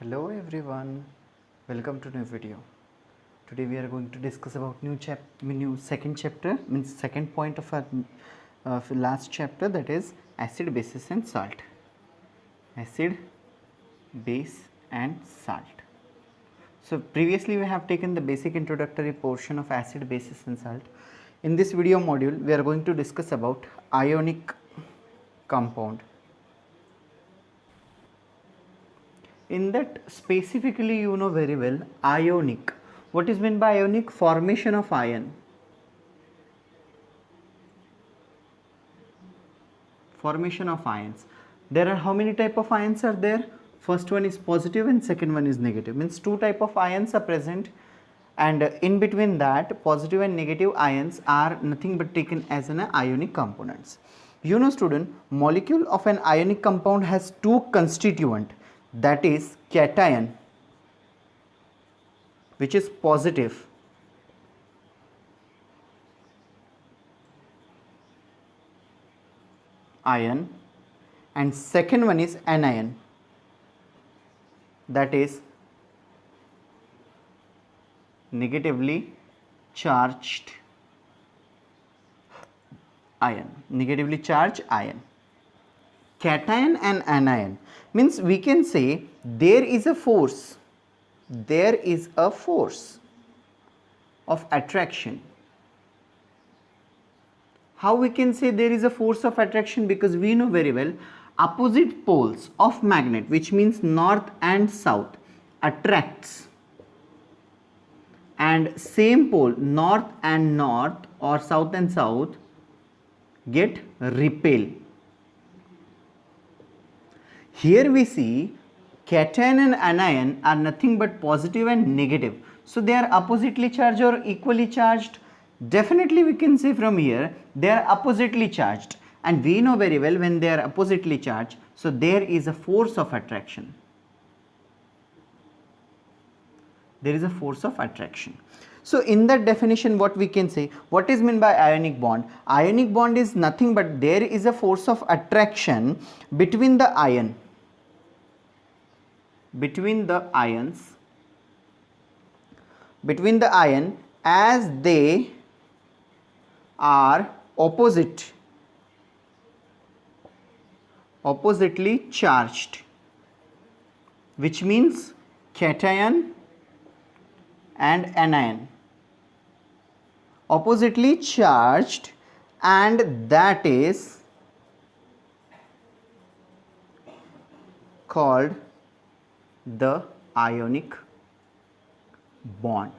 Hello everyone, welcome to new video. Today we are going to discuss about new second chapter, means second point of our last chapter, that is acid, bases and salt. Acid, base and salt. So previously we have taken the basic introductory portion of acid, bases and salt. In this video module we are going to discuss about ionic compound. In that specifically you know very well ionic. What is meant by ionic? Formation of ion. Formation of ions. There are how many type of ions are there? First one is positive and second one is negative. Means two type of ions are present, and in between that positive and negative ions are nothing but taken as an ionic components. You know student, molecule of an ionic compound has two constituent, that is cation, which is positive, ion, and second one is anion, that is negatively charged ion. Negatively charged ion. Cation and anion means we can say there is a force of attraction. How we can say there is a force of attraction? Because we know very well opposite poles of magnet, which means north and south, attracts, and same pole north and north or south and south get repel. Here we see cation and anion are nothing but positive and negative. So they are oppositely charged or equally charged? Definitely we can say from here they are oppositely charged, and we know very well when they are oppositely charged, so there is a force of attraction. There is a force of attraction. So in that definition what we can say, what is meant by ionic bond? Ionic bond is nothing but there is a force of attraction between the ions as they are oppositely charged, which means cation and anion oppositely charged, and that is called the ionic bond.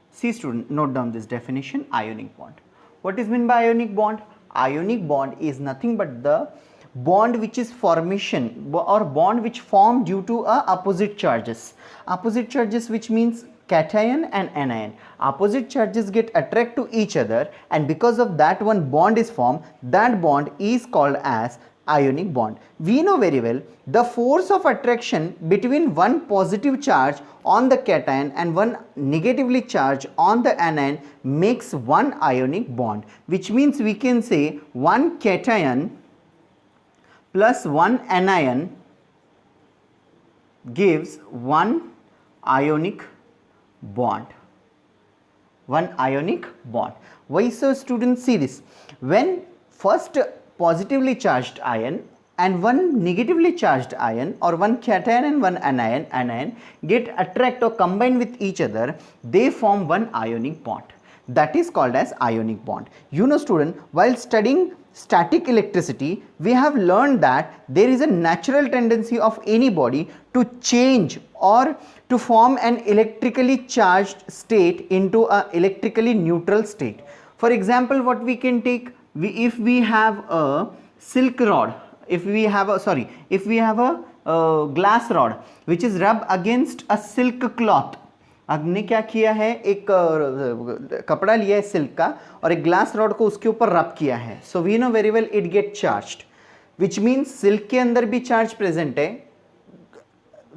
See student, note down this definition, ionic bond. What is meant by ionic bond? Ionic bond is nothing but the bond which is formation or bond which form due to opposite charges. Opposite charges, which means cation and anion. Opposite charges get attract to each other, and because of that one bond is formed. That bond is called as ionic bond. We know very well the force of attraction between one positive charge on the cation and one negatively charged on the anion makes one ionic bond, which means we can say one cation plus one anion gives one ionic bond. One ionic bond. Why so students? See this, when first positively charged ion and one negatively charged ion, or one cation and one anion get attract or combine with each other, they form one ionic bond. That is called as ionic bond. You know student, while studying static electricity we have learned that there is a natural tendency of any body to change or to form an electrically charged state into a electrically neutral state. For example, what we can take, if we have a silk rod, if we have a glass rod which is rubbed against a silk cloth. हमने क्या किया है, एक कपड़ा लिया है silk का और एक ग्लास रॉड को उसके ऊपर रब किया है. So we know very well it get charged, which means silk के अंदर भी चार्ज प्रेजेंट है,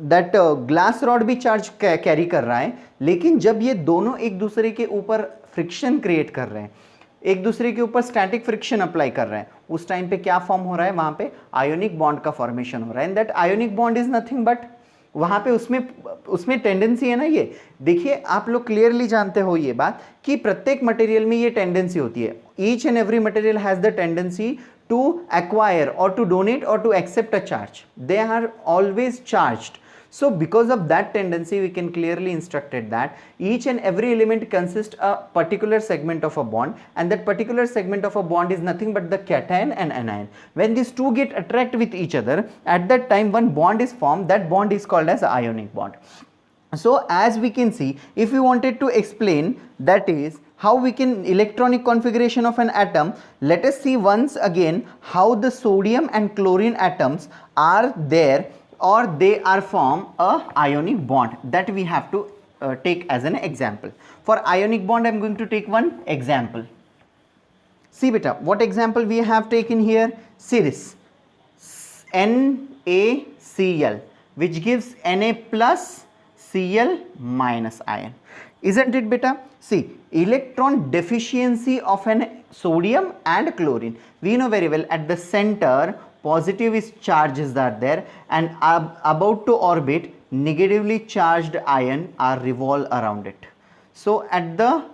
दैट ग्लास रॉड भी चार्ज कैरी कर रहा है. लेकिन जब ये दोनों एक दूसरे के ऊपर फ्रिक्शन क्रिएट कर रहे हैं, एक दूसरे के ऊपर स्टैटिक फ्रिक्शन अप्लाई कर रहे हैं, उस टाइम पे क्या फॉर्म हो रहा है, वहां पे आयोनिक बॉन्ड का फॉर्मेशन हो रहा है. And that ionic bond is nothing but वहाँ पे उसमें टेंडेंसी है ना। ये देखिए, आप लोग क्लियरली जानते हो ये बात कि प्रत्येक मटेरियल में ये टेंडेंसी होती है। Each and every material has the tendency to acquire और टू डोनेट और to accept a charge. They are always charged. So because of that tendency, we can clearly instructed that each and every element consists a particular segment of a bond, and that particular segment of a bond is nothing but the cation and anion. When these two get attract with each other, at that time one bond is formed. That bond is called as ionic bond. So as we can see, if we wanted to explain, that is how we can electronic configuration of an atom, let us see once again how the sodium and chlorine atoms are there, or they are form a ionic bond. That we have to take as an example. For ionic bond, I am going to take one example. See beta, what example we have taken here? See this, NaCl, which gives Na plus Cl minus ion. Isn't it beta? See, electron deficiency of an sodium and chlorine. We know very well at the center positive is charges are there, and about to orbit negatively charged ion are revolve around it. So at the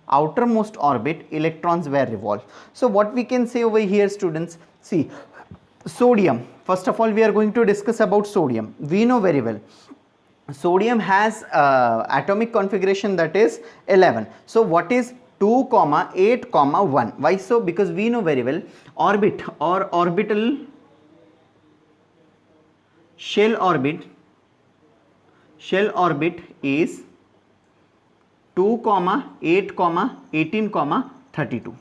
outermost orbit electrons were revolved. So what we can say over here, students, see, sodium, first of all we are going to discuss about sodium. We know very well sodium has atomic configuration, that is 11. So what is 2, 8, 1? Why so? Because we know very well orbit or orbital shell orbit is 2, 8, 18, 32.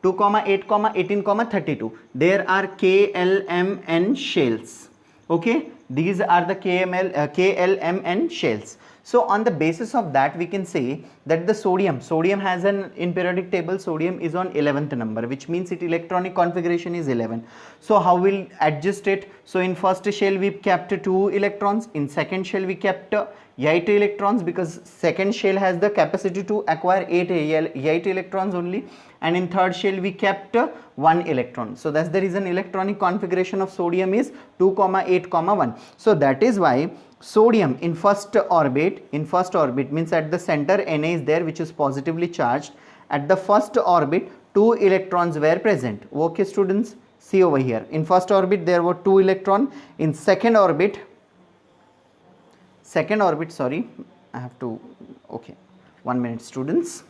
2, 8, 18, 32. There are KLMN shells. Okay, these are the KLMN shells. So on the basis of that, we can say that the sodium has an, in periodic table sodium is on 11th number, which means its electronic configuration is 11. So how we'll adjust it? So in first shell we kept 2 electrons, in second shell we kept 8 electrons, because second shell has the capacity to acquire 8 electrons only, and in third shell we kept 1 electron. So that's the reason electronic configuration of sodium is 2, 8, 1. So that is why sodium in first orbit means at the center Na is there, which is positively charged. At the first orbit 2 electrons were present. Okay students, see over here, in first orbit there were 2 electrons. In second orbit, sorry, I have to, okay, 1 minute students.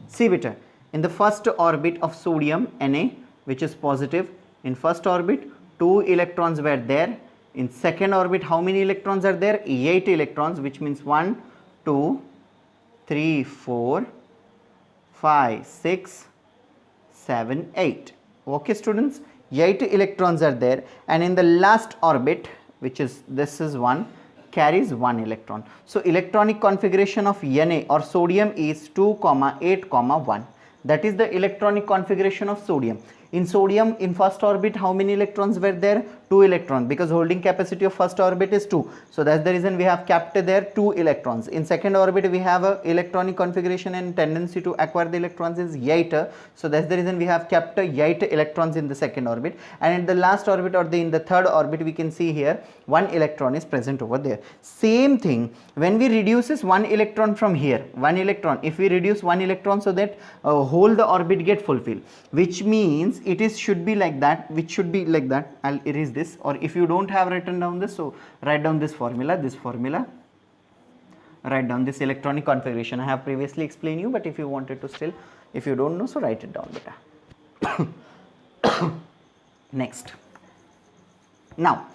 See better, in the first orbit of sodium Na, which is positive, in first orbit 2 electrons were there. In second orbit, how many electrons are there? 8 electrons, which means 1, 2, 3, 4, 5, 6, 7, 8. Okay students, 8 electrons are there, and in the last orbit, which is this is 1, carries 1 electron. So electronic configuration of Na or sodium is 2, 8, 1. That is the electronic configuration of sodium. In sodium, in first orbit, how many electrons were there? 2 electrons, because holding capacity of first orbit is 2. So that's the reason we have kept there 2 electrons. In second orbit, we have a electronic configuration and tendency to acquire the electrons is 8. So that's the reason we have kept 8 electrons in the second orbit. And in the last orbit or in the third orbit, we can see here 1 electron is present over there. Same thing, when we reduces 1 electron from here, 1 electron, if we reduce 1 electron, so that whole the orbit get fulfilled, which means it is should be like that, which should be like that. I'll erase this, or if you don't have written down this, so write down this formula, write down this electronic configuration. I have previously explained you, but if you wanted to still, if you don't know, so write it down beta. Next, now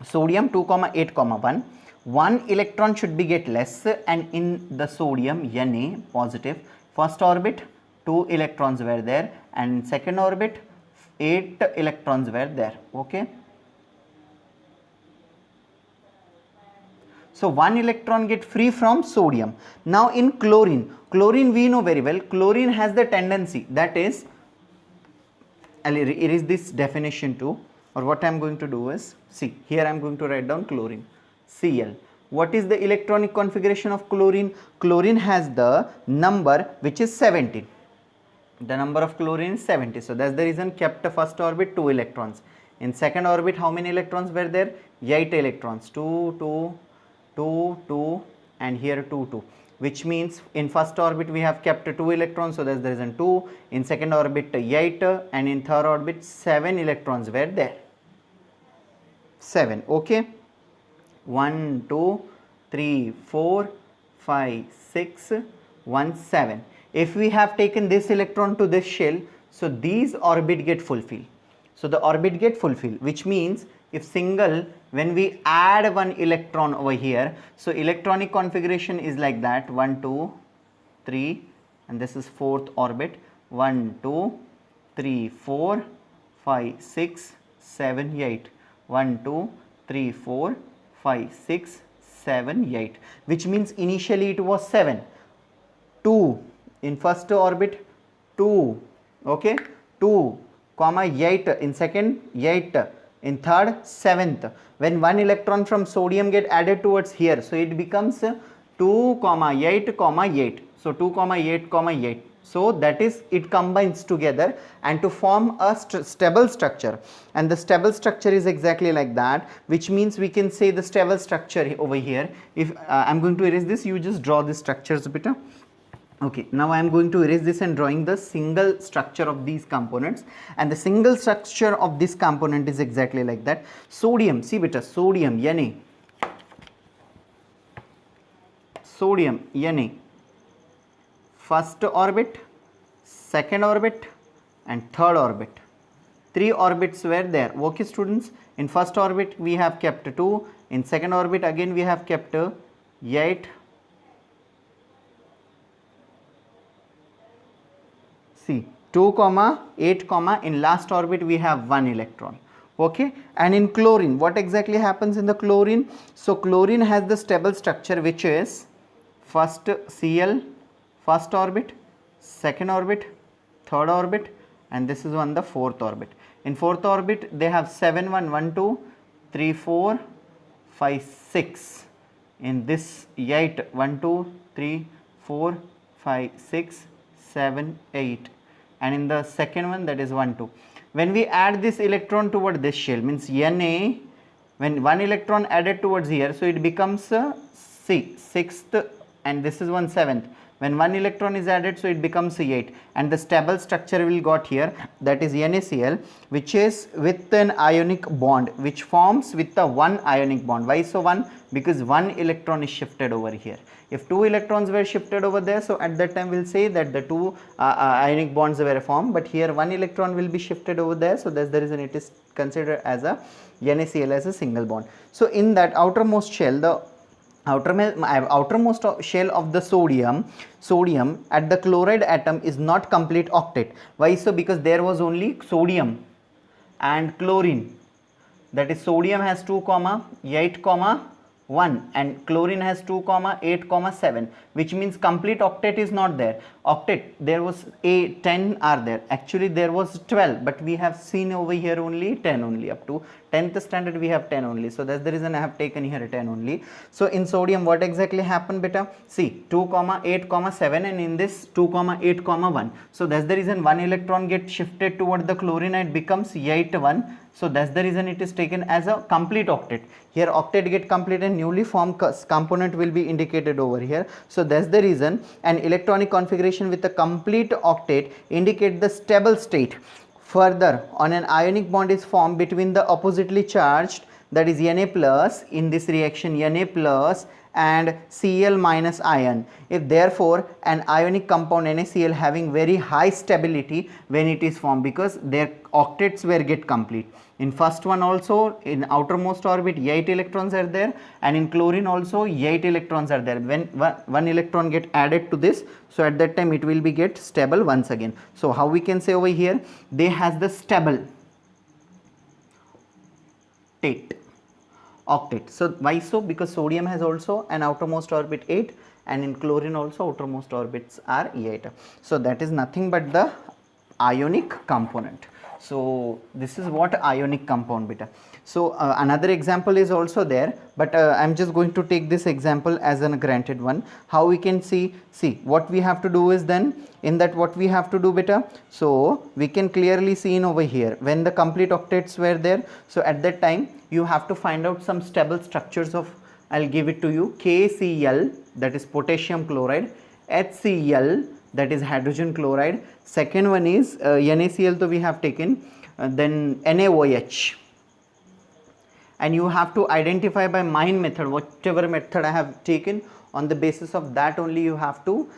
sodium 2, 8, 1, 1 electron should be get less, and in the sodium Na positive, first orbit 2 electrons were there, and second orbit 8 electrons were there. Okay, so 1 electron get free from sodium. Now in chlorine we know very well, chlorine has the tendency, that is, I'll erase this definition too, or what I am going to do is, see here I am going to write down chlorine, Cl. What is the electronic configuration of chlorine? Chlorine has the number which is 17. The number of chlorine is 70. So that's the reason kept the first orbit 2 electrons. In second orbit, how many electrons were there? 8 electrons. 2, 2, 2, 2, and here 2, 2. Which means in first orbit we have kept 2 electrons, so that's the reason 2. In second orbit 8, and in third orbit 7 electrons were there. 7. Okay. 1, 2, 3, 4, 5, 6, 1, 7. If we have taken this electron to this shell, so these orbit get fulfilled. So the orbit get fulfilled, which means if single, when we add one electron over here, so electronic configuration is like that: 1, 2, 3, and this is fourth orbit. 1, 2, 3, 4, 5, 6, 7, 8. 1, 2, 3, 4, 5, 6, 7, 8. Which means initially it was 7. 2 in first orbit, 2, okay, 2, comma 8 in second, 8 in third, 7th. When one electron from sodium get added towards here, so it becomes 2, 8, 8. So 2, 8, 8. So that is, it combines together and to form a stable structure, and the stable structure is exactly like that, which means we can say the stable structure over here. If I'm going to erase this, you just draw the structures a bit. Okay, now I am going to erase this and drawing the single structure of these components, and the single structure of this component is exactly like that. Sodium, see beta, sodium Na, sodium Na, first orbit, second orbit, and third orbit. 3 orbits were there. Okay students, in first orbit we have kept 2, in second orbit again we have kept 8. See, 2, 8, in last orbit we have 1 electron. Okay, and in chlorine, what exactly happens in the chlorine? So chlorine has the stable structure, which is first Cl, first orbit, second orbit, third orbit, and this is on the fourth orbit. In fourth orbit they have 7, 1, 1, 2, 3, 4, 5, 6. In this 8, 1, 2, 3, 4, 5, 6, 7, 8. And in the second one, that is 1, 2. When we add this electron toward this shell, means Na, when one electron added towards here, so it becomes sixth, and this is 1, 7th. When one electron is added, so it becomes 8, and the stable structure will got here, that is NaCl, which is with an ionic bond, which forms with the one ionic bond. Why so 1? Because one electron is shifted over here. If 2 electrons were shifted over there, so at that time we'll say that the 2 ionic bonds were formed, but here 1 electron will be shifted over there, so that's the reason it is considered as a NaCl as a single bond. So in that outermost shell, the outermost shell of the sodium at the chloride atom is not complete octet. Why so? Because there was only sodium and chlorine, that is sodium has 2, 8, 1, and chlorine has 2, 8, 7, which means complete octet is not there. Octet, there was 10 are there. Actually there was 12, but we have seen over here only 10 only. Up to 10th standard we have 10 only. So that's the reason I have taken here 10 only. So in sodium what exactly happened beta? See, 2, 8, 7, and in this 2, 8, 1. So that's the reason one electron gets shifted toward the chlorine and it becomes 8, 1. So that's the reason it is taken as a complete octet. Here octet get complete and newly formed component will be indicated over here. So that's the reason an electronic configuration with a complete octet indicate the stable state. Further, on an ionic bond is formed between the oppositely charged, that is Na plus, in this reaction Na plus and Cl minus ion. If therefore an ionic compound NaCl having very high stability when it is formed, because their octets were get complete. In first one also, in outermost orbit 8 electrons are there, and in chlorine also 8 electrons are there. When one electron get added to this, so at that time it will be get stable once again. So how we can say over here, they has the stable octet. So why so? Because sodium has also an outermost orbit 8, and in chlorine also outermost orbits are 8. So that is nothing but the ionic component. So this is what ionic compound beta. So another example is also there, but I'm just going to take this example as a granted one. How we can see what we have to do is, then in that what we have to do beta. So we can clearly see in over here when the complete octets were there. So at that time you have to find out some stable structures of, I'll give it to you, KCl, that is potassium chloride, HCl, that is hydrogen chloride, second one is NaCl, so we have taken, then NaOH, and you have to identify by mine method, whatever method I have taken. On the basis of that only you have to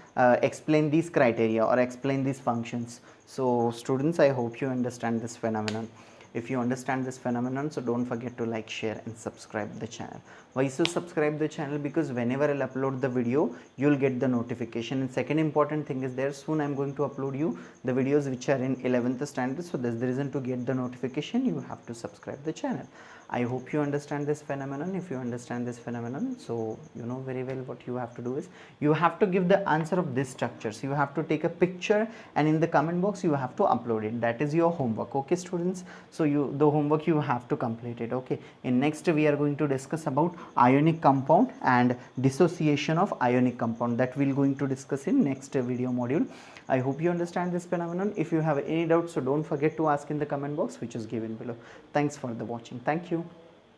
explain these criteria or explain these functions. So students, I hope you understand this phenomenon. If you understand this phenomenon, so don't forget to like, share and subscribe the channel. Why so subscribe the channel? Because whenever I'll upload the video, you'll get the notification. And second important thing is there, soon I'm going to upload you the videos which are in 11th standard. So there's the reason to get the notification, you have to subscribe the channel. I hope you understand this phenomenon. If you understand this phenomenon, so you know very well what you have to do is, you have to give the answer of these structures. You have to take a picture and in the comment box you have to upload it. That is your homework, okay students? So the homework you have to complete it, okay? In next we are going to discuss about ionic compound and dissociation of ionic compound. That we're going to discuss in next video module. I hope you understand this phenomenon. If you have any doubts, so don't forget to ask in the comment box which is given below. Thanks for the watching. Thank you.